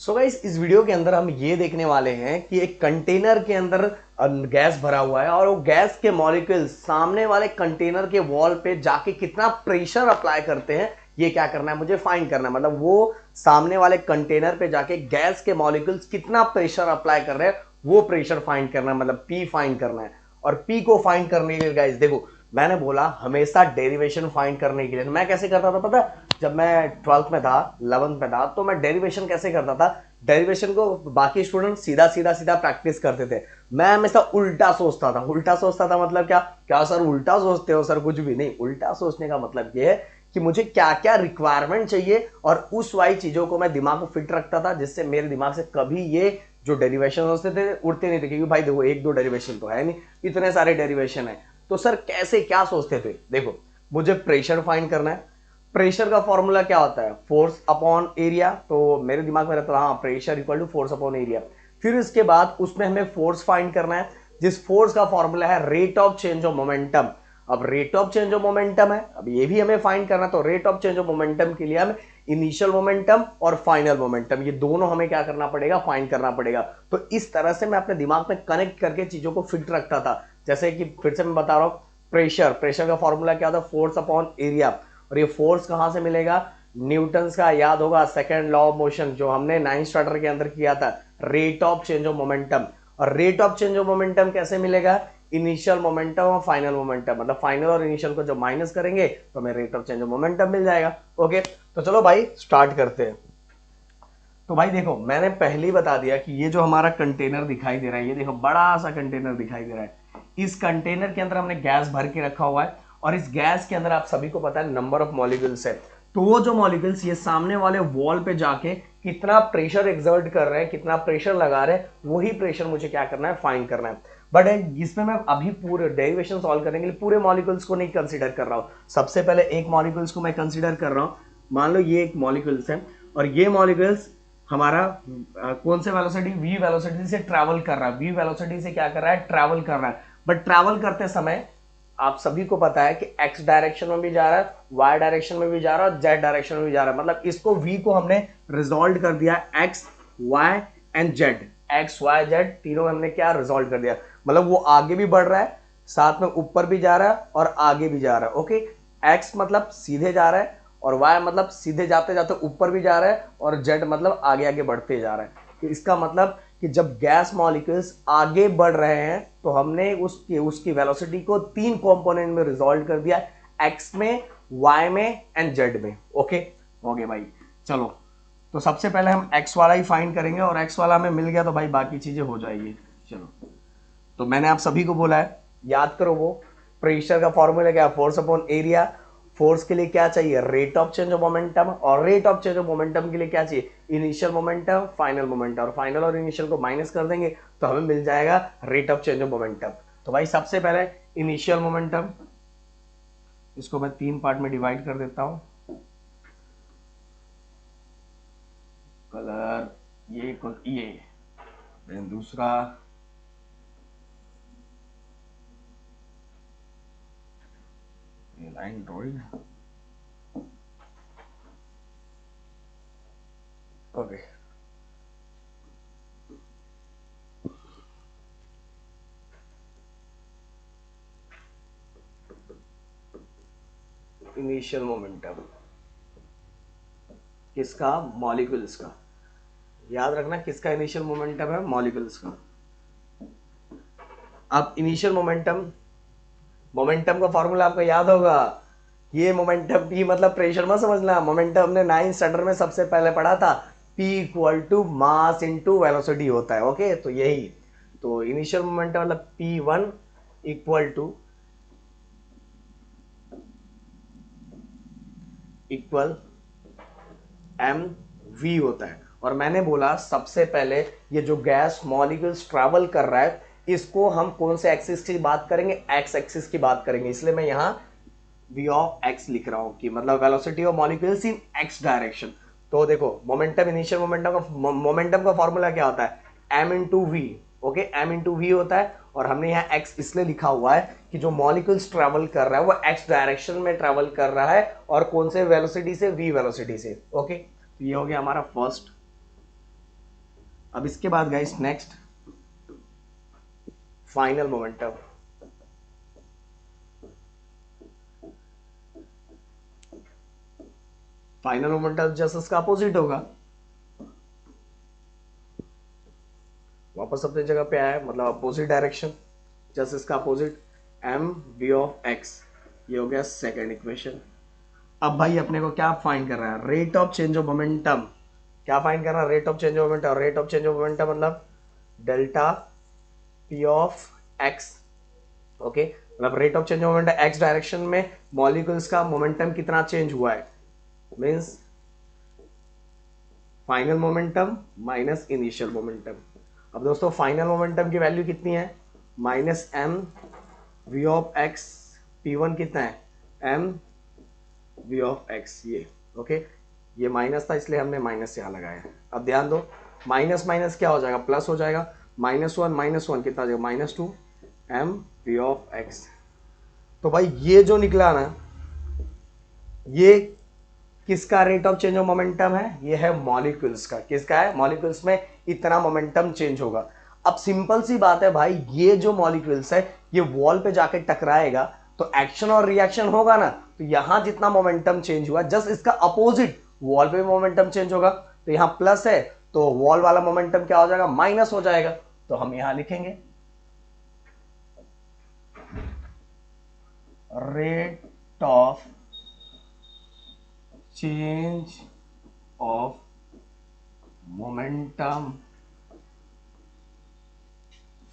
So guys इस video के अंदर हम ये देखने वाले हैं कि एक कंटेनर के अंदर गैस भरा हुआ है और वो गैस के मॉलिक्यूल सामने वाले कंटेनर के वॉल पे जाके कितना प्रेशर अप्लाई करते हैं, ये क्या करना है, मुझे फाइंड करना है। मतलब वो सामने वाले कंटेनर पे जाके गैस के मॉलिक्यूल्स कितना प्रेशर अप्लाई कर रहे हैं, वो प्रेशर फाइंड करना है, मतलब पी फाइंड करना है। और पी को फाइंड करने के लिए गाइस देखो, मैंने बोला हमेशा डेरिवेशन फाइंड करने के लिए मैं कैसे करता था पता है? जब मैं 12th में था, 11th में था, तो मैं डेरिवेशन कैसे करता था, डेरिवेशन को बाकी स्टूडेंट सीधा सीधा सीधा प्रैक्टिस करते थे, मैं हमेशा उल्टा सोचता था। उल्टा सोचता था मतलब क्या क्या सर उल्टा सोचते हो? सर कुछ भी नहीं, उल्टा सोचने का मतलब ये है कि मुझे क्या क्या रिक्वायरमेंट चाहिए और उस वाली चीजों को मैं दिमाग को फिट रखता था, जिससे मेरे दिमाग से कभी ये जो डेरिवेशन होते थे उड़ते नहीं थे। क्योंकि भाई देखो एक दो डेरिवेशन तो है नहीं, इतने सारे डेरिवेशन है, तो सर कैसे क्या सोचते थे। देखो मुझे प्रेशर फाइंड करना है, प्रेशर का फॉर्मूला क्या होता है, फोर्स अपॉन एरिया। तो मेरे दिमाग में रहता है हाँ pressure equal to force upon area. फिर इसके बाद उसमें हमें फोर्स फाइंड करना है, जिस फोर्स का फॉर्मूला है rate of change of momentum. अब rate of change of momentum है, अब ये भी हमें फाइंड करना है। तो rate of change of momentum के लिए हम इनिशियल मोमेंटम और फाइनल मोमेंटम, ये दोनों हमें क्या करना पड़ेगा, फाइंड करना पड़ेगा। तो इस तरह से मैं अपने दिमाग में कनेक्ट करके चीजों को फिट रखता था। जैसे कि फिर से मैं बता रहा हूं, प्रेशर का फॉर्मूला क्या था, फोर्स अपॉन एरिया। और ये फोर्स कहां से मिलेगा, न्यूटन का याद होगा सेकंड लॉ ऑफ मोशन, जो हमने 9th स्टैंडर्ड के अंदर किया था, rate of change of momentum. और rate of change of momentum कैसे मिलेगा, इनिशियल मोमेंटम और फाइनल मोमेंटम, मतलब फाइनल और इनिशियल को जब माइनस करेंगे तो हमें rate of change of momentum मिल जाएगा। ओके, तो चलो भाई स्टार्ट करते हैं। तो भाई देखो मैंने पहले ही बता दिया कि ये जो हमारा कंटेनर दिखाई दे रहा है, ये देखो बड़ा सा कंटेनर दिखाई दे रहा है। इस कंटेनर के अंदर हमने गैस भर के रखा हुआ है और इस गैस के अंदर आप सभी को पता है नंबर ऑफ मॉलिक्यूल्स है। तो वो जो मॉलिक्यूल्स ये सामने वाले वॉल पे जाके कितना प्रेशर एक्सर्ट कर रहे हैं, कितना प्रेशर लगा रहे हैं, वही प्रेशर मुझे क्या करना है, फाइंड करना है। बट इसमें मैं अभी पूरे डेरिवेशन सॉल्व करने के लिए पूरे मॉलिक्यूल्स को नहीं कंसीडर कर रहा हूं। सबसे पहले एक मॉलिक्यूल्स को मैं कंसीडर कर रहा हूं। मान लो ये एक मॉलिक्यूल्स है और ये मॉलिक्यूल्स हमारा कौन से वेलोसिटी, v वेलोसिटी से ट्रैवल कर रहा है, v वेलोसिटी से क्या कर रहा है, ट्रैवल कर रहा है। बट ट्रैवल करते समय आप सभी को पता है कि x डायरेक्शन में भी जा रहा है, y डायरेक्शन में भी जा रहा है और z डायरेक्शन में भी जा रहा है। मतलब इसको v को हमने रिजॉल्व कर दिया x y and z, x y z तीनों हमने क्या रिजॉल्व कर दिया। मतलब वो आगे भी बढ़ रहा है, साथ में ऊपर भी जा रहा है और आगे भी जा रहा है। ओके, x मतलब सीधे जा रहा है और y मतलब सीधे जाते जाते ऊपर भी जा रहा है और z मतलब आगे आगे बढ़ते जा रहा है। तो इसका मतलब कि जब गैस मॉलिक्यूल्स आगे बढ़ रहे हैं तो हमने उसकी वेलोसिटी को तीन कंपोनेंट में रिजॉल्व कर दिया, x में, y में एंड z में। ओके भाई चलो, तो सबसे पहले हम x वाला ही फाइंड करेंगे और x वाला हमें मिल गया तो भाई बाकी चीजें हो जाएगी। चलो, तो मैंने आप सभी को बोला है याद करो, वो प्रेशर का फॉर्मूला क्या है, फोर्स अपॉन एरिया। फोर्स के लिए क्या चाहिए, rate of change of momentum, और rate of change of momentum के लिए क्या चाहिए, इनिशियल मोमेंटम, फाइनल मोमेंटम। और फाइनल और इनिशियल को माइनस कर देंगे तो हमें मिल जाएगा rate of change of momentum. तो भाई सबसे पहले इनिशियल मोमेंटम, इसको मैं 3 पार्ट में डिवाइड कर देता हूं। कलर ये दूसरा line drawing. Okay, initial momentum किसका, मॉलिक्यूल्स का। याद रखना किसका इनिशियल मोमेंटम है, मॉलिक्यूल्स का। अब इनिशियल मोमेंटम का फॉर्मूला आपको याद होगा, ये मोमेंटम p मतलब प्रेशर मत समझना, मोमेंटम हमने 9th स्टैंडर्ड में सबसे पहले पढ़ा था, p equal to mass into velocity होता है। ओके, तो यही, तो इनिशियल मोमेंटम मतलब p1 equal two equal mv होता है। और मैंने बोला सबसे पहले ये जो गैस मॉलिक्यूल्स ट्रैवल कर रहा है, इसको हम कौन से एक्सिस की बात करेंगे, एक्स एक्सिस की बात करेंगे, इसलिए मैं यहाँ v ऑफ x लिख रहा हूं कि मतलब velocity of molecules in x direction. तो देखो मोमेंटम, इनिशियल मोमेंटम का फॉर्मूला क्या होता है, m into v. Okay, m into v होता है और हमने यहाँ x इसलिए लिखा हुआ है कि जो मॉलिक्यूल्स ट्रैवल कर रहा है वो x डायरेक्शन में ट्रैवल कर रहा है और कौन से वेलोसिटी से, v वेलोसिटी से। ओके, तो ये हो गया हमारा फर्स्ट। अब इसके बाद guys next final momentum. Final momentum just इसका अपोजिट होगा, वापस अपनी जगह पे आया, मतलब अपोजिट डायरेक्शन, जस्ट इसका opposite m we of x. ये हो गया सेकेंड इक्वेशन। अब भाई अपने को क्या फाइंड कर रहा है, rate of change of momentum. क्या फाइंड करना है, rate of change of momentum. Rate of change of momentum मतलब delta P of X. Okay, मतलब rate of change of momentum X direction में मॉलिक्यूल्स का मोमेंटम कितना चेंज हुआ है, means final momentum minus initial momentum. अब दोस्तों final momentum की वैल्यू कितनी है, minus M we of X. P1 कितना है, एम वी ऑफ एक्स। ये ओके, ये माइनस था इसलिए हमने माइनस यहाँ लगाया। अब ध्यान दो, माइनस माइनस क्या हो जाएगा, प्लस हो जाएगा। माइनस वन कितना हो जाएगा, -2 एम वी ऑफ एक्स। तो भाई ये जो निकला ना, ये किसका rate of change of momentum है, ये है मॉलिक्यूल्स का। किसका है, मॉलिक्यूल्स में इतना मोमेंटम चेंज होगा। अब सिंपल सी बात है भाई, ये जो मॉलिक्यूल्स है ये वॉल पे जाके टकराएगा तो एक्शन और रिएक्शन होगा ना, तो यहां जितना मोमेंटम चेंज हुआ जस्ट इसका अपोजिट वॉल पे मोमेंटम चेंज होगा। तो यहां प्लस है तो वॉल वाला मोमेंटम क्या हो जाएगा, माइनस हो जाएगा। तो हम यहां लिखेंगे rate of change of momentum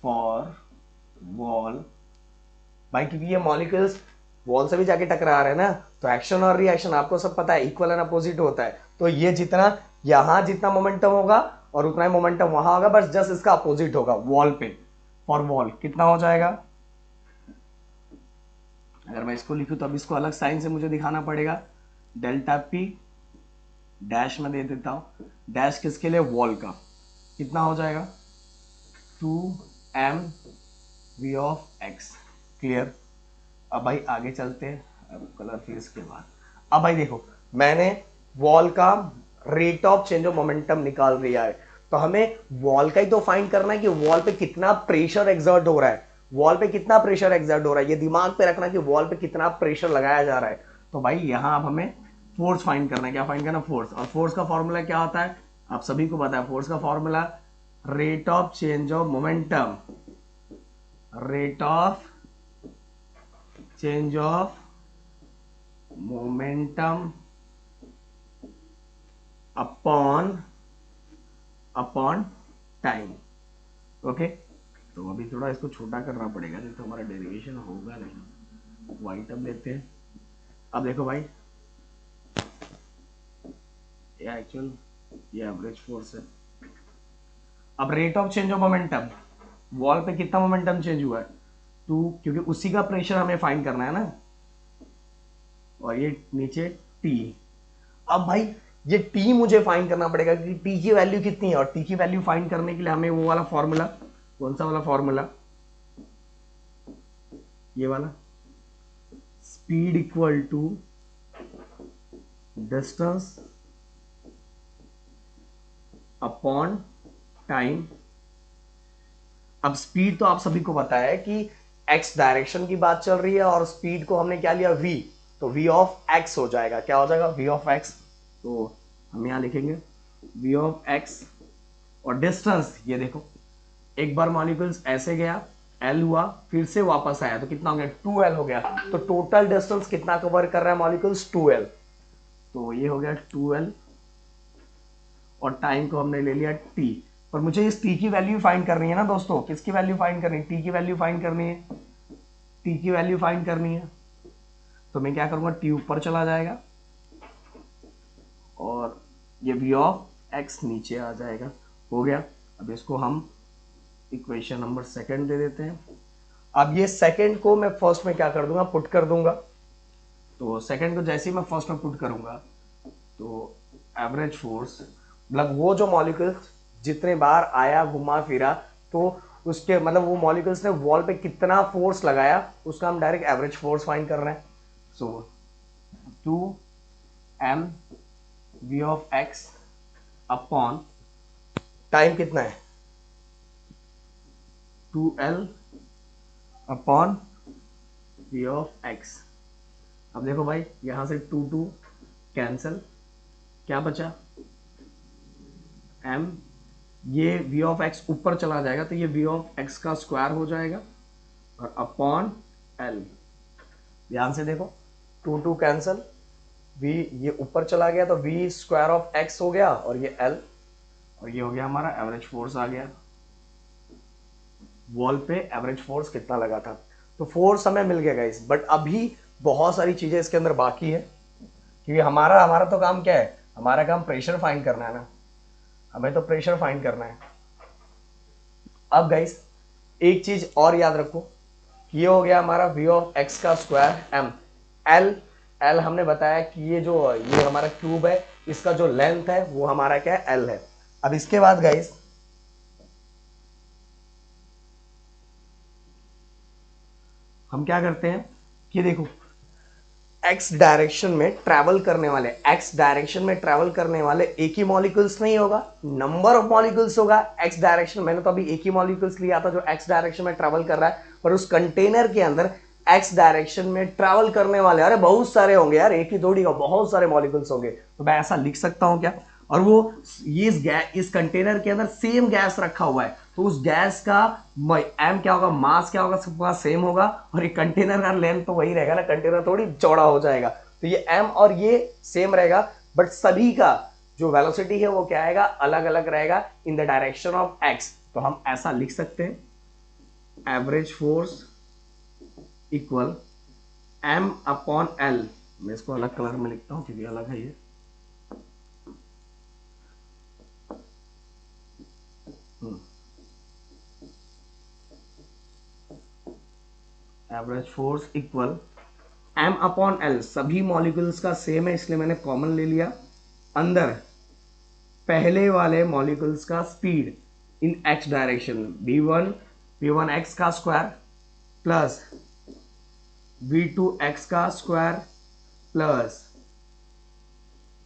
for wall. भाई क्योंकि ये मॉलिक्यूल्स वॉल से भी जाके टकरा रहे हैं ना, तो एक्शन और रिएक्शन आपको सब पता है इक्वल एंड अपोजिट होता है। तो ये जितना यहां जितना मोमेंटम होगा और उतना ही मोमेंटम वहां होगा, बस जस्ट इसका अपोजिट होगा वॉल पे। फॉर वॉल कितना हो जाएगा, अगर मैं इसको लिखूं तो अब इसको अलग साइन से मुझे दिखाना पड़ेगा। डेल्टा पी डैश में दे देता हूं, डैश किसके लिए, वॉल का। कितना हो जाएगा, 2m v of x। Clear. अब भाई आगे चलते हैं, अब कलर फिर इसके बाद। अब भाई देखो, मैंने वॉल का rate of change of momentum निकाल दिया है, तो हमें वॉल का ही तो फाइंड करना है कि वॉल पे कितना प्रेशर एक्सर्ट हो रहा है। वॉल पे कितना प्रेशर एक्सर्ट हो रहा है, ये दिमाग पे रखना कि वॉल पे कितना प्रेशर लगाया जा रहा है। तो भाई यहां अब हमें फोर्स फाइंड करना है। क्या फाइंड करना, फोर्स। और फोर्स का फॉर्मूला क्या होता है, आप सभी को पता है। फोर्स का formula rate of change of momentum, rate of change of momentum upon time. Okay, तो अभी थोड़ा इसको छोटा करना पड़ेगा, नहीं तो हमारा डेरिवेशन होगा नहीं। वाइट अब लेते हैं। अब देखो भाई, ये एक्चुअल ये एवरेज फोर्स है। अब rate of change of momentum, wall पे कितना मोमेंटम चेंज हुआ है, 2, क्योंकि उसी का प्रेशर हमें फाइंड करना है ना। और ये नीचे T। अब भाई ये T मुझे फाइंड करना पड़ेगा कि T की वैल्यू कितनी है, और T की वैल्यू फाइंड करने के लिए हमें वो वाला फॉर्मूला, कौन सा वाला फॉर्मूला, ये वाला, speed equal to distance upon time. अब स्पीड तो आप सभी को पता है कि x डायरेक्शन की बात चल रही है, और स्पीड को हमने क्या लिया, v। तो v ऑफ x हो जाएगा, क्या हो जाएगा, v ऑफ x। तो हम यहां लिखेंगे v ऑफ x। और डिस्टेंस, ये देखो एक बार मॉलिक्यूल्स ऐसे गया, l हुआ, फिर से वापस आया, तो कितना हो गया, 2l हो गया। तो टोटल डिस्टेंस कितना कवर कर रहा है मॉलिक्यूल्स, 2l। तो ये हो गया 2l, और टाइम को हमने ले लिया t। पर मुझे इस t की वैल्यू फाइंड करनी है ना दोस्तों। किसकी वैल्यू फाइंड करनी है, t की वैल्यू फाइंड करनी है। t की वैल्यू फाइंड करनी है, तो मैं क्या करूंगा, t ऊपर चला जाएगा और ये v ऑफ x नीचे आ जाएगा। हो गया। अब इसको हम इक्वेशन नंबर सेकंड दे देते हैं। अब ये सेकंड को मैं फर्स्ट में क्या कर दूंगा, पुट कर दूंगा। तो सेकंड को जैसे ही मैं फर्स्ट में पुट करूंगा, तो एवरेज फोर्स, मतलब वो जो मॉलिक्यूल्स जितने बार आया घुमा फिरा, तो उसके मतलब वो मॉलिक्यूल्स ने वॉल पे कितना फोर्स लगाया, उसका हम डायरेक्ट एवरेज फोर्स फाइंड कर रहे हैं। सो 2m v of x upon time कितना है 2L upon v of x। अब देखो भाई यहां से 2 कैंसल, क्या बचा m, ये v ऑफ x ऊपर चला जाएगा तो ये v ऑफ x का स्क्वायर हो जाएगा और अपॉन l। ध्यान से देखो 2 कैंसल, v ये ऊपर चला गया तो v स्क्वायर ऑफ x हो गया और ये l, और ये हो गया हमारा एवरेज फोर्स आ गया। वॉल पे एवरेज फोर्स कितना लगा था, तो फोर्स हमें मिल गया गाइस। बट अभी बहुत सारी चीजें इसके अंदर बाकी है, क्योंकि हमारा तो काम क्या है, हमारा काम प्रेशर फाइंड करना है ना, हमें तो प्रेशर फाइंड करना है। अब गाइस एक चीज और याद रखो, ये हो गया हमारा v ऑफ x का स्क्वायर m, l हमने बताया कि ये हमारा क्यूब है, इसका जो लेंथ है वो हमारा क्या है l है। अब इसके बाद गाइस हम क्या करते हैं कि देखो x डायरेक्शन में ट्रैवल करने वाले एक ही मॉलिक्यूल्स नहीं होगा, नंबर ऑफ मॉलिक्यूल्स होगा। x डायरेक्शन, मैंने तो अभी एक ही मॉलिक्यूल्स लिया था जो x डायरेक्शन में ट्रैवल कर रहा है, पर उस कंटेनर के अंदर x डायरेक्शन में ट्रैवल करने वाले अरे बहुत सारे होंगे यार, एक ही थोड़ी का बहुत सारे मॉलिक्यूल्स होंगे। तो मैं ऐसा लिख सकता हूं क्या, और वो ये इस कंटेनर के अंदर सेम गैस रखा हुआ है, तो उस गैस का एम क्या होगा, मास क्या होगा, सबका सेम होगा, और ये कंटेनर का लेंथ तो वही रहेगा ना, कंटेनर थोड़ी चौड़ा हो जाएगा, तो ये एम और ये सेम रहेगा, बट सभी का जो वेलोसिटी है वो क्या आएगा, अलग अलग रहेगा in the direction of x. तो हम ऐसा लिख सकते हैं average force equal m upon l. मैं इसको अलग कलर में लिखता हूं क्योंकि अलग है ये, average force equal m upon l, सभी मॉलिक्यूल्स का सेम है इसलिए मैंने कॉमन ले लिया, अंदर पहले वाले मॉलिक्यूल्स का speed in x direction v1 x का स्क्वायर प्लस v2 x का स्क्वायर प्लस,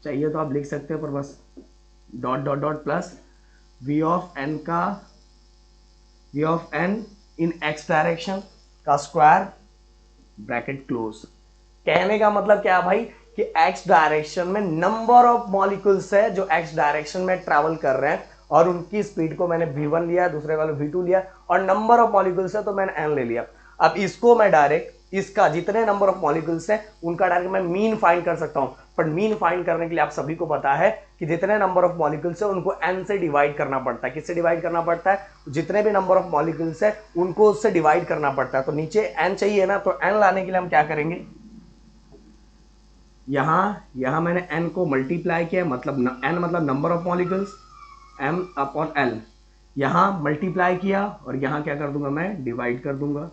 चाहिए तो आप लिख सकते हो पर बस dot dot dot plus v of n in x direction का स्क्वायर ब्रैकेट क्लोज। कहने का मतलब क्या है भाई कि x डायरेक्शन में नंबर ऑफ मॉलिक्यूल्स है जो x डायरेक्शन में ट्रैवल कर रहे हैं, और उनकी स्पीड को मैंने v1 लिया, दूसरे वाले v2 लिया, और नंबर ऑफ मॉलिक्यूल्स है तो मैंने n ले लिया। अब इसको मैं डायरेक्ट इसका जितने नंबर ऑफ मॉलिक्यूल्स है उनका डायरेक्ट मैं मीन फाइंड कर सकता हूं, पर मीन फाइंड करने के लिए आप सभी को पता है कि जितने नंबर ऑफ मॉलिक्यूल्स है उनको n से डिवाइड करना पड़ता है। किससे डिवाइड करना पड़ता है, जितने भी नंबर ऑफ मॉलिक्यूल्स है उनको उससे डिवाइड करना पड़ता है। तो नीचे n चाहिए ना, तो n लाने के लिए हम क्या करेंगे, यहां मैंने n को मल्टीप्लाई किया, मतलब n मतलब number of molecules, m upon l, यहां मल्टीप्लाई किया और यहां क्या कर दूंगा, मैं डिवाइड कर दूंगा।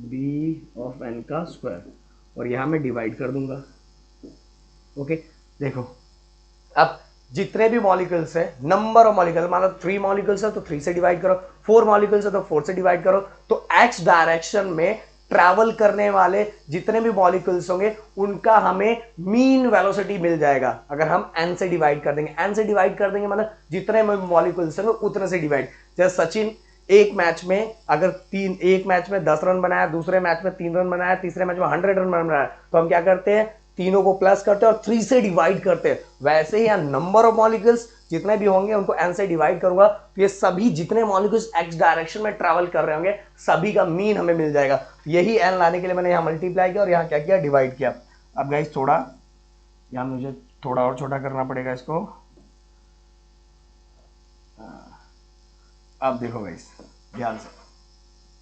b ऑफ n का स्क्वायर, और यहां मैं डिवाइड कर दूंगा। ओके देखो अब जितने भी मॉलिक्यूल्स है, नंबर ऑफ मॉलिक्यूल्स, मतलब 3 मॉलिक्यूल्स है तो 3 से डिवाइड करो, 4 मॉलिक्यूल्स है तो 4 से डिवाइड करो, तो x डायरेक्शन में ट्रैवल करने वाले जितने भी मॉलिक्यूल्स होंगे उनका हमें मीन वेलोसिटी मिल जाएगा अगर हम n से डिवाइड कर देंगे। n से डिवाइड कर देंगे मतलब जितने मॉलिक्यूल्स होंगे उतने से डिवाइड। जैसे सचिन एक मैच में अगर एक मैच में 10 रन बनाया, दूसरे मैच में 3 रन बनाया, तीसरे मैच में 100 रन बनाया, तो हम क्या करते हैं, तीनों को प्लस करते हैं और 3 से डिवाइड करते हैं। वैसे ही यहाँ नंबर ऑफ मॉलिक्यूल्स जितने भी होंगे उनको n से डिवाइड करूंगा, तो ये सभी जितने मॉलिक्यूल्स x डायरेक्शन में ट्रैवल कर रहे होंगे सभी का मीन हमें मिल जाएगा। यही n लाने के लिए मैंने यहाँ मल्टीप्लाई किया और यहाँ क्या किया, डिवाइड किया। अब गाइस थोड़ा यहाँ मुझे थोड़ा और छोटा करना पड़ेगा इसको। अब देखो गाइस ध्यान से,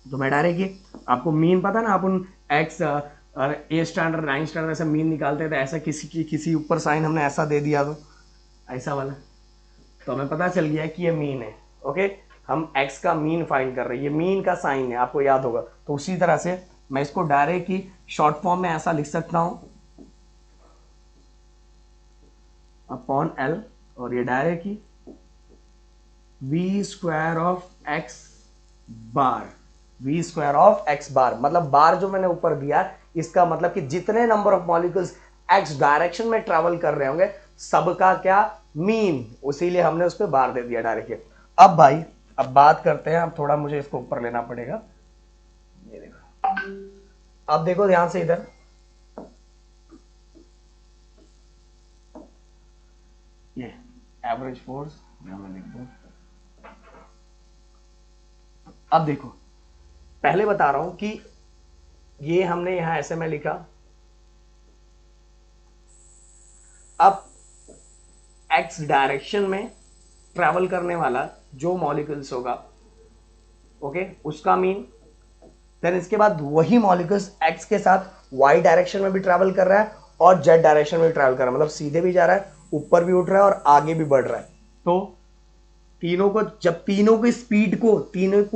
तो मैं डायरेक्ट आपको मीन पता ना, अपन x और 8 स्टैंडर्ड 9 स्टैंडर्ड ऐसा मीन निकालते थे, ऐसा किसी ऊपर साइन हमने ऐसा दे दिया तो ऐसा वाला, तो हमें पता चल गया कि ये मीन है। ओके हम x का मीन फाइंड कर रहे हैं, ये मीन का साइन है, आपको याद होगा। तो उसी तरह से मैं इसको डायरेक्ट ही शॉर्ट फॉर्म में ऐसा लिख सकता हूं अपॉन l, और ये direct he v square of x bar, v square of x बार, मतलब बार जो मैंने ऊपर दिया इसका मतलब कि जितने number of molecules x direction में ट्रेवल कर रहे होंगे सबका क्या मीन, उसीलिए हमने उस पर बार दे दिया डायरेक्टली। अब भाई अब बात करते हैं, अब थोड़ा मुझे इसको ऊपर लेना पड़ेगा, ये देखो, अब देखो ध्यान से इधर, ये एवरेज फोर्स मैं लिख दूं। अब देखो पहले बता रहा हूं कि ये हमने यहां ऐसे में लिखा, अब एक्स डायरेक्शन में ट्रैवल करने वाला जो मॉलिक्यूल्स होगा, ओके, उसका मीन, देन इसके बाद वही मॉलिक्यूल्स एक्स के साथ वाई डायरेक्शन में भी ट्रैवल कर रहा है और जेड डायरेक्शन में भी ट्रैवल कर रहा है, मतलब सीधे भी जा रहा है, ऊपर भी उठ रहा है और आगे भी बढ़ रहा है। तो तीनों को, जब तीनों को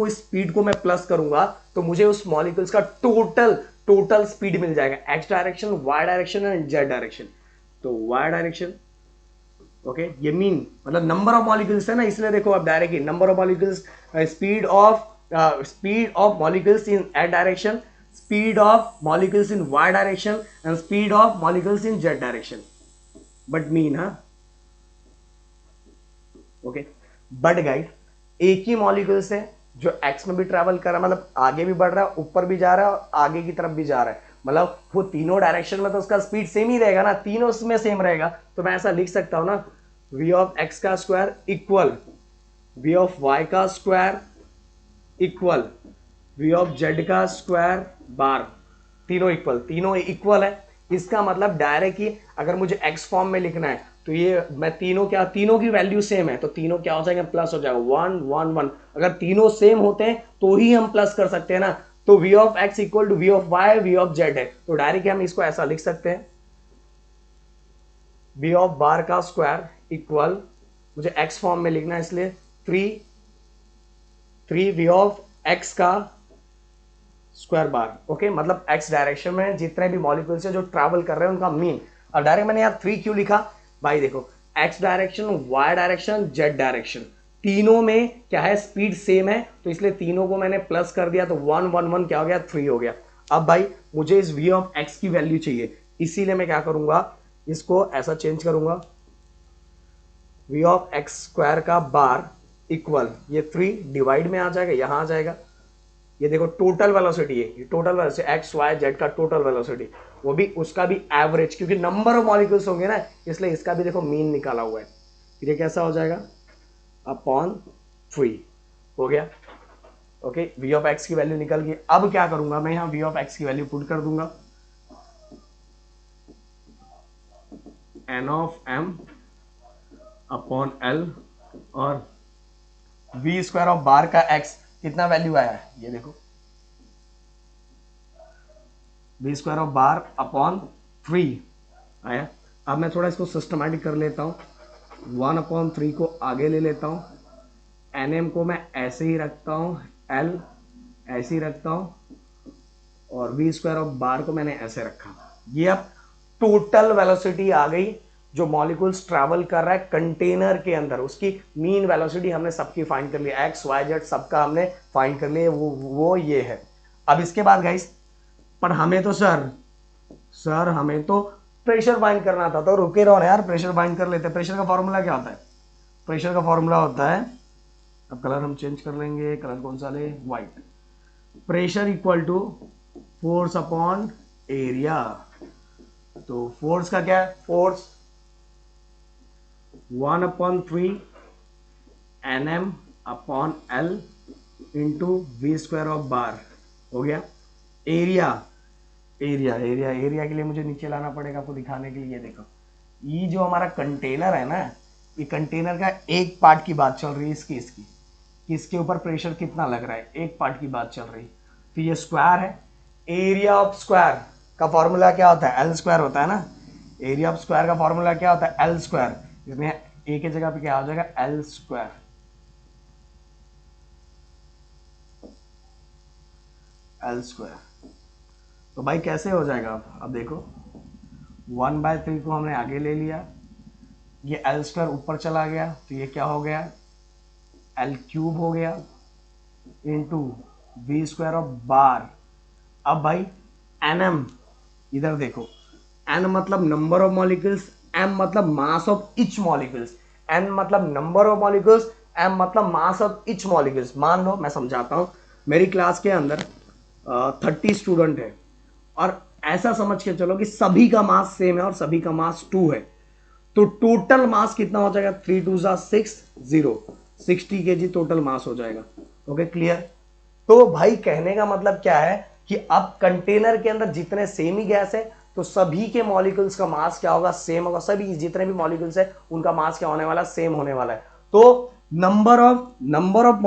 स्पीड को मैं प्लस करूंगा तो मुझे उस मॉलिक्यूल्स का टोटल स्पीड मिल जाएगा, x direction, y direction and z direction. तो वाई डायरेक्शन, ओके, ये मीन मतलब नंबर ऑफ मॉलिक्यूल्स है ना, इसलिए देखो अब directly number of molecules, speed of molecules in x direction, speed of molecules in y direction and speed of molecules in z direction, but mean, हाँ, okay. But guys एक ही molecule से जो एक्स में भी ट्रैवल कर रहा है, मतलब आगे भी बढ़ रहा है, ऊपर भी जा रहा है और आगे की तरफ भी जा रहा है, मतलब वो तीनों डायरेक्शन में तो उसका स्पीड सेम ही रहेगा ना, तीनों उसमें सेम रहेगा। तो मैं ऐसा लिख सकता हूं ना, v ऑफ एक्स का square equal v of Y का square equal v of Z का स्क्वायर बार, तीनों इक्वल है। इसका मतलब डायरेक्ट ही अगर मुझे एक्स फॉर्म में लिखना है तो ये मैं तीनों की वैल्यू सेम है तो तीनों क्या हो जाएंगे, प्लस हो जाएगा, 1 1 1। अगर तीनों सेम होते हैं तो ही हम प्लस कर सकते हैं ना, तो v of x equal to v of y v of z है, तो डायरेक्ट हम इसको ऐसा लिख सकते हैं, v ऑफ बार का स्क्वायर इक्वल, मुझे एक्स फॉर्म में लिखना है इसलिए 3 v ऑफ एक्स का स्क्वायर बार, ओके, मतलब एक्स डायरेक्शन में जितने भी मॉलिक्यूल्स हैं जो ट्रैवल कर रहे हैं उनका मीन। अब डायरेक्ट मैंने यार 3 क्यों लिखा भाई, देखो x direction, y direction, z direction, तीनों में क्या है, स्पीड सेम है, तो इसलिए तीनों को मैंने प्लस कर दिया, तो 1 1 1 क्या हो गया, 3 हो गया। अब भाई मुझे इस v ऑफ एक्स की वैल्यू चाहिए, इसीलिए मैं क्या करूंगा, इसको ऐसा चेंज करूंगा, v ऑफ एक्स स्क्वायर का बार इक्वल, ये 3 डिवाइड में आ जाएगा, यहां आ जाएगा, ये देखो टोटल वेलोसिटी है, ये total velocity x y z का टोटल वेलोसिटी, वो भी उसका भी एवरेज, क्योंकि नंबर ऑफ मॉलिक्यूल्स होंगे ना, इसलिए इसका भी देखो मीन निकाला हुआ है। फिर ये कैसा हो जाएगा, अपॉन 3 हो गया, ओके, v ऑफ एक्स की वैल्यू निकल गई। अब क्या करूंगा मैं, यहां v ऑफ एक्स की वैल्यू पुट कर दूंगा, n of m upon l, और v स्क्वायर ऑफ बार का x कितना वैल्यू आया है, ये देखो, v square of bar upon 3 आया। अब मैं थोड़ा इसको सिस्टमैटिक कर लेता हूँ, 1/3 को आगे ले लेता हूँ, nm को मैं ऐसे ही रखता हूँ, l ऐसे ही रखता हूँ, और v स्क्वायर ऑफ बार को मैंने ऐसे रखा। ये अब टोटल वेलोसिटी आ गई जो मॉलिक्यूल्स ट्रैवल कर रहा है कंटेनर के अंदर, उसकी मीन वेलोसिटी हमने सबकी फाइंड कर ली, एक्स वाई जेड सबका हमने फाइंड कर लिया, वो ये है। अब इसके बाद गाइस, पर हमें तो सर हमें तो प्रेशर फाइंड करना था, तो रुके रहो ना यार, प्रेशर फाइंड कर लेते हैं। प्रेशर का फॉर्मूला क्या होता है, प्रेशर का फॉर्मूला होता है, अब कलर हम चेंज कर लेंगे, कलर कौन सा ले, white. Pressure equal to force upon area, तो फोर्स का क्या है, force 1/3 nm upon l into we square of bar हो गया। एरिया के लिए मुझे नीचे लाना पड़ेगा आपको दिखाने के लिए। देखो ये जो हमारा कंटेनर है ना, ये कंटेनर का एक पार्ट की बात चल रही है, इसकी इसके ऊपर प्रेशर कितना लग रहा है, एक पार्ट की बात चल रही है, तो ये स्क्वायर है। एरिया ऑफ स्क्वायर का फॉर्मूला क्या होता है, एल स्क्वायर होता है ना, एरिया ऑफ स्क्वायर का फॉर्मूला क्या होता है, एल स्क्वायर, इसमें ए की जगह पे क्या हो जाएगा, एल स्क्वायर, एल स्क्वायर। तो भाई कैसे हो जाएगा, अब देखो 1/3 को हमने आगे ले लिया, ये एल स्क्वायर ऊपर चला गया, तो ये क्या हो गया, एल क्यूब हो गया into we square of bar. अब भाई एनएम इधर देखो, n मतलब नंबर ऑफ मॉलिक्यूल्स, m मतलब mass of each molecules, n मतलब नंबर ऑफ मॉलिक्यूल्स, m मतलब मास ऑफ इच मॉलिक्यूल्स। मान लो मैं समझाता हूं, मेरी क्लास के अंदर 30 स्टूडेंट है और ऐसा समझ के चलो कि सभी का मास सेम है और सभी का मास 2 है, तो टोटल मास कितना हो जाएगा, 3 2 जा 6 0, 60 kg टोटल मास हो जाएगा। Okay clear. तो भाई कहने का मतलब क्या है कि अब कंटेनर के अंदर जितने सेम ही गैस है तो सभी के मॉलिक्यूल्स का मास क्या होगा, सेम होगा। सभी जितने भी मॉलिक्यूल्स है उनका मास क्या होने वाला है, सेम होने वाला है। तो नंबर ऑफ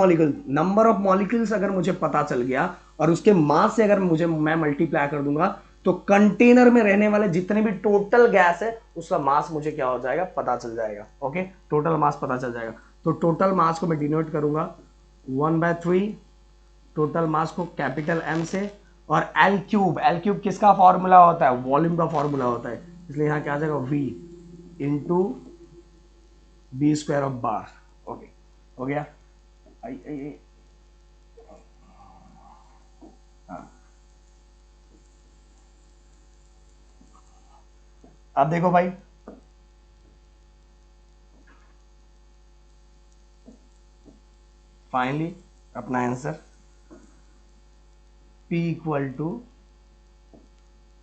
मॉलिक्यूल्स अगर मुझे पता चल गया और उसके मास से अगर मैं मल्टीप्लाई कर दूंगा तो कंटेनर में रहने वाले जितने भी टोटल गैस है उसका मास मुझे क्या हो जाएगा, पता चल जाएगा। ओके, टोटल मास पता चल जाएगा। तो टोटल मास को मैं डिनोट करूंगा 1/3, टोटल मास को कैपिटल एम से, और एल क्यूब किसका फॉर्मूला होता है, वॉल्यूम का फॉर्मूला होता है, इसलिए यहां क्या आ जाएगा, V into B square of bar. Okay हो गया। आई, आई, आई, हाँ। अब देखो भाई, फाइनली अपना answer P equal to,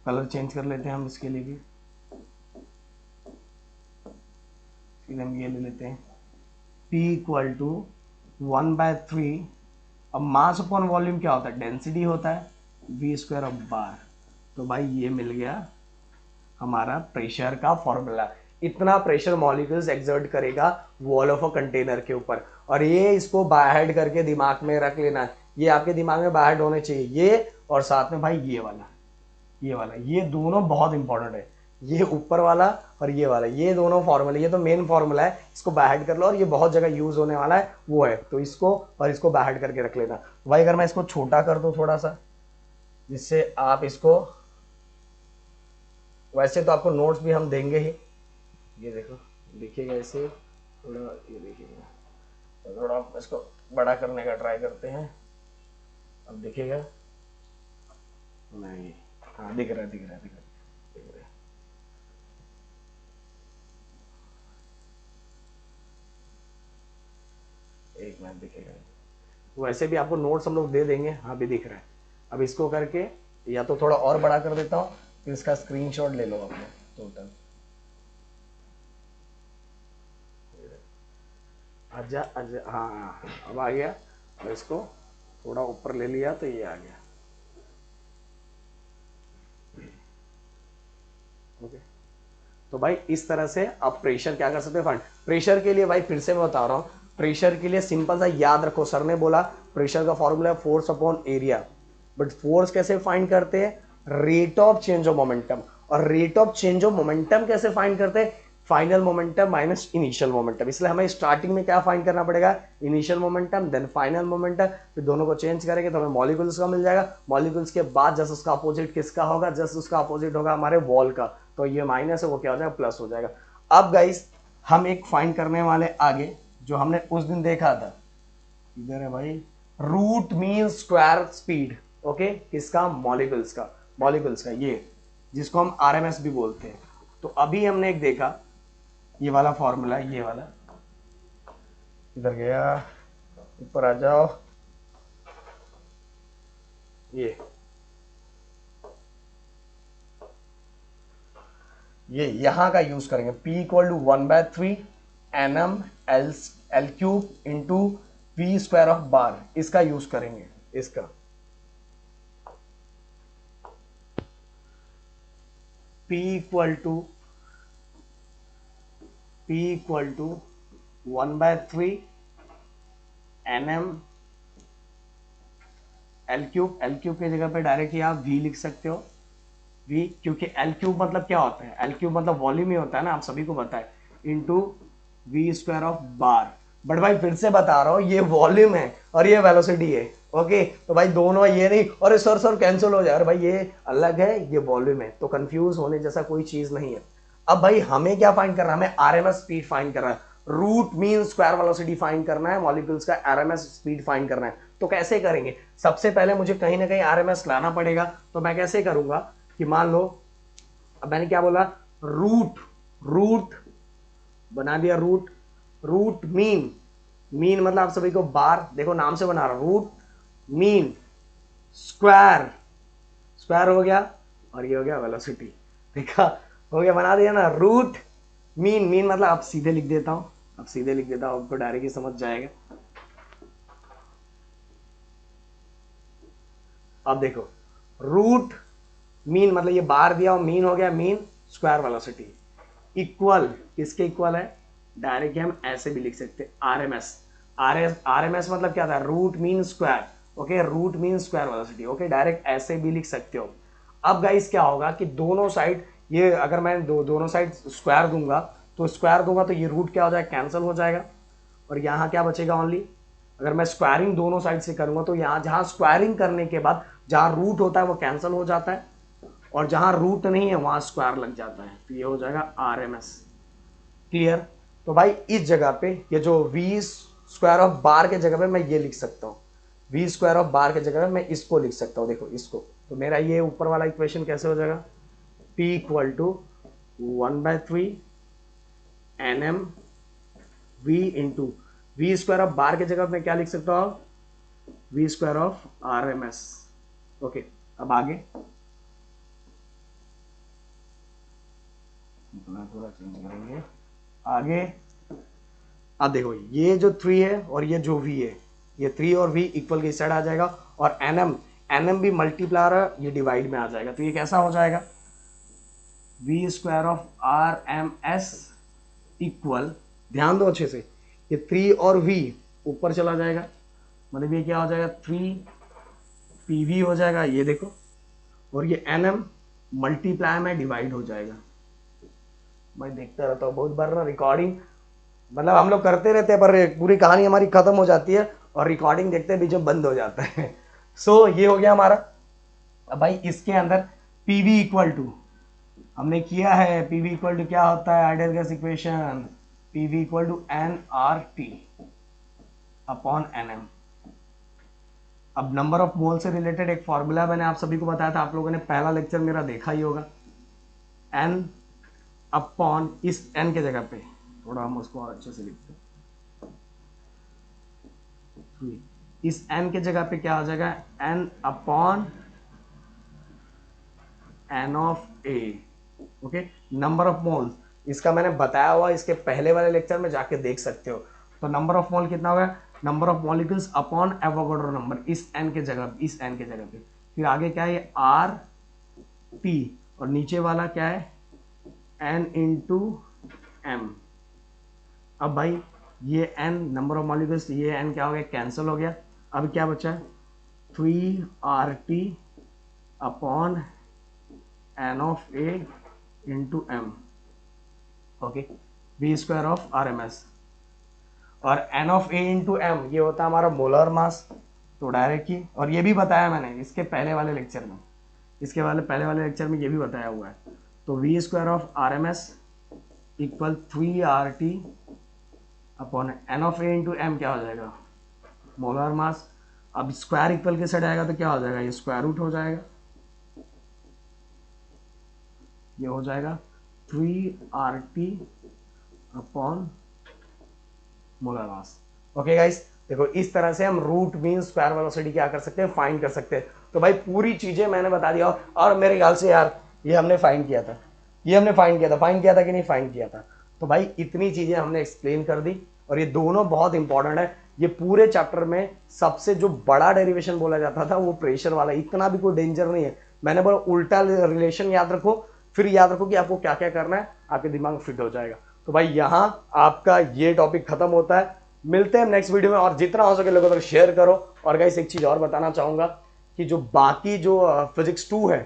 colour change कर लेते हैं हम इसके लिए भी, फिर हम ये ले लेते हैं P इक्वल टू 1/3। अब मास अपॉन वॉल्यूम क्या होता है, डेंसिटी होता है, वी स्क्वायर ऑफ बार। तो भाई ये मिल गया हमारा प्रेशर का फॉर्मूला। इतना प्रेशर मॉलिक्यूल्स एक्सर्ट करेगा वॉल ऑफ अ कंटेनर के ऊपर, और ये इसको बाय हेड करके दिमाग में रख लेना, ये आपके दिमाग में बाय हेड होने चाहिए, ये और साथ में भाई ये दोनों बहुत इंपॉर्टेंट है। ये ऊपर वाला और ये वाला, ये दोनों फॉर्मूला, ये तो मेन फॉर्मूला है, इसको बाय हेड कर लो, और ये बहुत जगह यूज होने वाला है वो है, तो इसको और इसको बाय हेड करके रख लेना। भाई अगर मैं इसको छोटा कर दूं थोड़ा सा, जिससे आप इसको, वैसे तो आपको नोट्स भी हम देंगे ही, ये देखो देखिएगा इसे थोड़ा, ये देखिएगा तो थोड़ा इसको बड़ा करने का ट्राई करते हैं। अब दिखेगा नहीं, हाँ दिख रहा है, दिख रहा है, दिख रहा है, दिख रहा है। एक मिनट दिखेगा, वैसे भी आपको नोट्स हम लोग दे देंगे, हाँ भी दिख रहा है। अब इसको करके या तो थोड़ा और बड़ा कर देता हूँ, फिर इसका स्क्रीनशॉट ले लो अपने टोटल। अच्छा अच्छा, हाँ अब आ गया, और इसको थोड़ा ऊपर ले लिया तो ये आ गया। ओके, तो भाई इस तरह से आप प्रेशर क्या कर सकते हैं, फाइंड। प्रेशर के लिए भाई फिर से मैं बता रहा हूँ, प्रेशर के लिए सिंपल सा याद रखो, सर ने बोला प्रेशर का फॉर्मूला है force upon area, but force कैसे फाइंड करते हैं, rate of change of momentum, और rate of change of momentum कैसे फाइंड करते हैं, final momentum minus initial momentum. इसलिए हमें स्टार्टिंग में क्या फाइंड करना पड़ेगा, initial momentum, then final momentum, फिर दोनों को चेंज करेंगे तो हमें मॉलिक्यूल्स का मिल जाएगा। मॉलिक्यूल्स के बाद जस्ट उसका अपोजिट किसका होगा, जस्ट उसका अपोजिट होगा हमारे वॉल का, तो ये माइनस है वो क्या हो जाएगा, प्लस हो जाएगा। अब गाइस हम एक फाइंड करने वाले आगे, जो हमने उस दिन देखा था, इधर है भाई, root mean square speed. Okay, किसका, मॉलिक्यूल्स का ये, जिसको हम आरएमएस भी बोलते हैं। तो अभी हमने एक देखा, ये वाला फॉर्मूला, ये वाला, इधर गया, ऊपर आ जाओ, ये यहां का यूज करेंगे, P equal to 1/3 NM L cube into we square of bar, इसका यूज करेंगे, इसका P equal to 1/3 NM L cube की जगह पे डायरेक्ट आप V लिख सकते हो, V, क्योंकि L क्यूब मतलब क्या होता है, L क्यूब मतलब वॉल्यूम ही होता है ना, आप सभी को पता है, into we square of bar. But भाई फिर से बता रहा हूं, ये वॉल्यूम है और ये वेलोसिटी है। ओके, तो भाई दोनों ये नहीं, और सर कैंसिल हो जाए, अरे भाई ये अलग है, ये वॉल्यूम है, तो कंफ्यूज होने जैसा कोई चीज नहीं है। अब भाई हमें क्या फाइंड करना है, हमें आरएमएस स्पीड फाइंड करना है, root mean square velocity find करना है, मॉलिक्यूल्स का आरएमएस स्पीड फाइंड करना है। तो कैसे करेंगे, सबसे पहले मुझे कहीं ना कहीं आरएमएस लाना पड़ेगा, तो मैं कैसे करूंगा कि मान लो अब मैंने क्या बोला, रूट, रूट बना दिया, रूट, रूट मीन, मीन मतलब आप सभी को बार, देखो नाम से बना रहा हूं, रूट मीन स्क्वायर, स्क्वायर हो गया, और ये हो गया वेलोसिटी, देखा, हो गया, बना दिया ना, रूट मीन, मीन मतलब आप सीधे लिख देता हूं, अब सीधे लिख देता हूं, आपको डायरेक्ट ही समझ जाएगा। अब देखो रूट मीन मतलब ये बार दिया और मीन हो गया, मीन स्क्वायर वेलोसिटी इक्वल, किसके इक्वल है, डायरेक्ट हम ऐसे भी लिख सकते हैं, आरएमएस, आरएमएस मतलब क्या था, root mean square, okay, root mean square velocity, okay, direct ऐसे भी लिख सकते हो। अब गाइस क्या होगा कि दोनों साइड, ये अगर मैं दोनों साइड स्क्वायर दूंगा, तो स्क्वायर दूंगा तो ये रूट क्या हो जाएगा, कैंसिल हो जाएगा, और यहाँ क्या बचेगा ओनली, अगर मैं स्क्वायरिंग दोनों साइड से करूंगा तो यहाँ जहां स्क्वायरिंग करने के बाद जहां रूट होता है वो कैंसिल हो जाता है, और जहां रूट नहीं है वहां स्क्वायर लग जाता है, तो ये हो जाएगा आरएमएस, क्लियर। तो भाई इस जगह पे ये जो वी स्क्वायर ऑफ बार के जगह पे मैं ये लिख सकता हूँ, वी स्क्वायर ऑफ बार के जगह पे मैं इसको लिख सकता हूँ, देखो इसको, तो मेरा ये ऊपर वाला इक्वेशन कैसे हो जाएगा, P equal to 1/3 NM V into we square of bar के जगह मैं क्या लिख सकता हूँ, V square of RMS, okay. अब आगे थोड़ा चेंज करेंगे, आगे अब देखो ये जो 3 है और ये जो V है, ये 3 और V इक्वल के साइड आ जाएगा, और NM भी मल्टीप्लायर है, ये डिवाइड में आ जाएगा, तो ये कैसा हो जाएगा, V square of RMS equal, ध्यान दो अच्छे से, ये 3 और V ऊपर चला जाएगा, मतलब ये क्या हो जाएगा 3PV हो जाएगा, ये देखो, और ये NM मल्टीप्लाई में डिवाइड हो जाएगा। भाई देखते रहता हूँ बहुत बार ना रिकॉर्डिंग, मतलब हम लोग करते रहते हैं पर पूरी कहानी हमारी खत्म हो जाती है और रिकॉर्डिंग देखते बीच में बंद हो जाता है। सो ये हो गया हमारा। अब भाई इसके अंदर PV इक्वल टू हमने किया है, PV इक्वल टू क्या होता है, ideal gas equation, PV equal to nRT upon NM। अब नंबर ऑफ मोल से रिलेटेड एक फॉर्मूला मैंने आप सभी को बताया था, आप लोगों ने पहला लेक्चर मेरा देखा ही होगा, n अपॉन इस n के जगह पे थोड़ा हम उसको और अच्छे से लिखते हैं, इस n के जगह पे क्या हो जाएगा, n upon n of a, okay, number of moles, इसका मैंने बताया हुआ, इसके पहले वाले लेक्चर में जाके देख सकते हो। तो नंबर ऑफ मोल कितना होगा, number of molecules upon Avogadro number, इस n के जगह, इस n के जगह पे, फिर आगे क्या है R T, और नीचे वाला क्या है n इंटू m। अब भाई ये n नंबर ऑफ मॉलिक्यूल्स, ये n क्या हो गया, कैंसिल हो गया, अब क्या बचा 3RT upon n of a into m, okay, V square of RMS, और n of a into m ये होता है हमारा मोलर मास, तो डायरेक्ट ही, और ये भी बताया मैंने इसके पहले वाले लेक्चर में, इसके पहले वाले लेक्चर में ये भी बताया हुआ है, तो V square of RMS equal 3RT upon n of a into m क्या हो जाएगा, मोलर मास। अब स्क्वायर इक्वल के साइड आएगा तो क्या हो जाएगा, ये स्क्वायर रूट हो जाएगा, ये हो जाएगा 3RT upon molar mass. Okay guys, देखो इस तरह से हम रूट मीन स्क्वायर वेलोसिटी क्या कर सकते हैं, फाइंड कर सकते हैं। तो भाई पूरी चीजें मैंने बता दिया, और मेरे ख्याल से यार ये हमने फाइंड किया था, ये हमने फाइंड किया था कि नहीं फाइंड किया था। तो भाई इतनी चीजें हमने एक्सप्लेन कर दी, और ये दोनों बहुत इंपॉर्टेंट है। ये पूरे चैप्टर में सबसे जो बड़ा डेरिवेशन बोला जाता था वो प्रेशर वाला, इतना भी कोई डेंजर नहीं है। मैंने बोला उल्टा रिलेशन याद रखो, फिर याद रखो कि आपको क्या क्या करना है, आपके दिमाग फिट हो जाएगा। तो भाई यहाँ आपका ये टॉपिक खत्म होता है, मिलते हैं नेक्स्ट वीडियो में, और जितना हो सके लोगों तक शेयर करो। और गाइस एक चीज और बताना चाहूंगा कि जो बाकी जो फिजिक्स 2 है,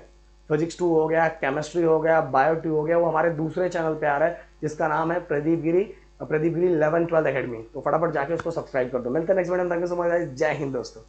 फिजिक्स 2 हो गया, केमिस्ट्री हो गया, बायो 2 हो गया, वो हमारे दूसरे चैनल पे आ रहा है जिसका नाम है प्रदीप गिरी 11 12 एकेडमी। तो फटाफट जाके उसको सब्सक्राइब कर दो। मिलते हैं नेक्स्ट वीडियो में, थैंक यू सो मच, जय हिंद दोस्तों।